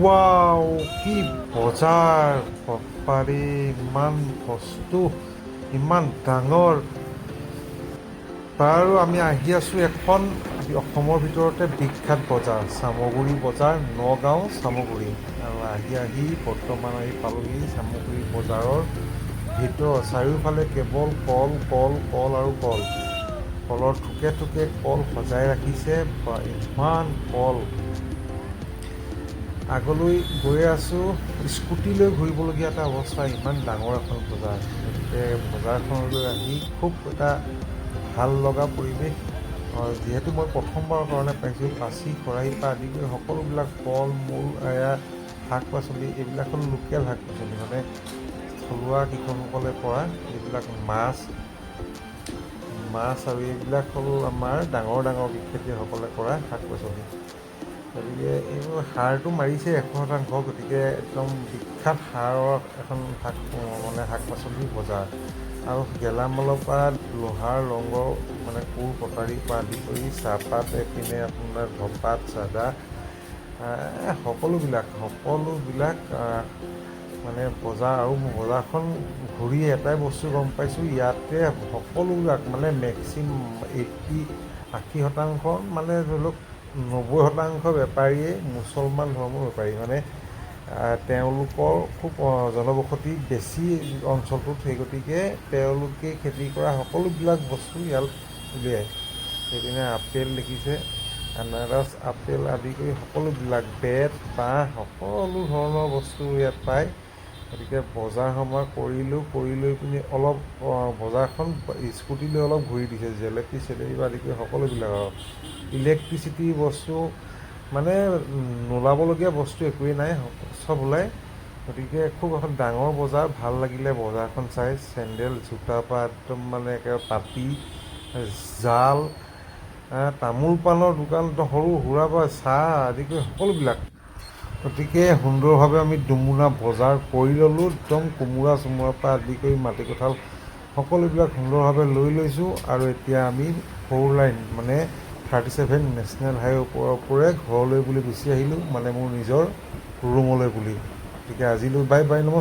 Wow, কি বজাৰ বাপাৰে! ইমান বস্তু, ইমান ডাঙৰ। বাৰু আমি আহি আছোঁ এখন অসমৰ ভিতৰতে বিখ্যাত বজাৰ, চামগুৰি বজাৰ, নগাঁও চামগুৰি। আৰু আহি বৰ্তমান আহি পালোহি চামগুৰি বজাৰৰ ভিতৰ। চাৰিওফালে কেৱল কল কল কল আৰু কল। কলৰ থোকে থোকে কল সজাই ৰাখিছে, বা ইমান কল। আগলৈ গৈ আছোঁ, স্কুটি লৈ ঘূৰিবলগীয়া এটা অৱস্থা, ইমান ডাঙৰ এখন বজাৰ। গতিকে বজাৰখনলৈ আহি খুব এটা ভাল লগা পৰিৱেশ। যিহেতু মই প্ৰথমবাৰৰ কাৰণে পাইছোঁ, কাঁচি খৰাহিৰ পৰা আদি কৰি সকলোবিলাক ফল মূল, শাক পাচলি, এইবিলাক হ'ল লোকেল শাক পাচলি, মানে থলুৱা কৃষকসকলে কৰা এইবিলাক মাছ আৰু এইবিলাক হ'ল আমাৰ ডাঙৰ ডাঙৰ খেতিয়কসকলে কৰা শাক পাচলি। গতিকে এইবোৰ সাৰটো মাৰিছে 100%, গতিকে একদম বিখ্যাত সাৰৰ এখন শাক পাচলিৰ বজাৰ। আৰু গেলামালৰ পৰা লোহাৰ ৰঙৰ মানে কোৰ কটাৰীৰ পৰা আদি কৰি চাহপাত, এইপিনে আপোনাৰ ধপাত চাদা, সকলোবিলাক মানে বজাৰ। আৰু বজাৰখন ঘূৰি এটাই বস্তু গম পাইছোঁ, ইয়াতে সকলোবিলাক মানে মেক্সিমাম 80% মানে ধৰি লওক 90% বেপাৰীয়ে মুছলমান ধৰ্মৰ বেপাৰী। মানে তেওঁলোকৰ খুব জনবসতি বেছি অঞ্চলটোত, সেই গতিকে তেওঁলোকে খেতি কৰা সকলোবিলাক বস্তু ইয়াত উলিয়ায়। সেইপিনে আপেল দেখিছে, আনাৰস, আপেল আদি কৰি সকলোবিলাক, বেত বাঁহ সকলো ধৰণৰ বস্তু ইয়াত পায়। গতিকে বজাৰ সমাৰ কৰি লৈ পিনি অলপ বজাৰখন স্কুটি লৈ অলপ ঘূৰি দিছে, জেলেপি চেলেপি আদি কৰি সকলোবিলাক। আৰু ইলেক্ট্ৰিচিটিৰ বস্তু মানে নোলাবলগীয়া বস্তু একোৱেই নাই, চব ওলায়। গতিকে খুব এখন ডাঙৰ বজাৰ, ভাল লাগিলে বজাৰখন চাই। চেণ্ডেল জোতাৰ পৰা একদম মানে একেবাৰে পাতি, জাল, তামোল পাণৰ দোকান, সৰু সুৰা পৰা চাহ আদি কৰি সকলোবিলাক। গতিকে সুন্দৰভাৱে আমি দুমোনা বজাৰ কৰি ল'লোঁ, একদম কোমোৰা চোমোৰাৰ পৰা আদি কৰি মাটি কঁঠাল সকলোবিলাক সুন্দৰভাৱে লৈ লৈছোঁ। আৰু এতিয়া আমি 4 লাইন মানে 37 নেশ্যনেল হাইৱেৰ ওপৰে ঘৰলৈ বুলি গুচি আহিলোঁ, মানে মোৰ নিজৰ ৰুমলৈ বুলি। গতিকে আজিলৈ বাই বাই, নমস্কাৰ।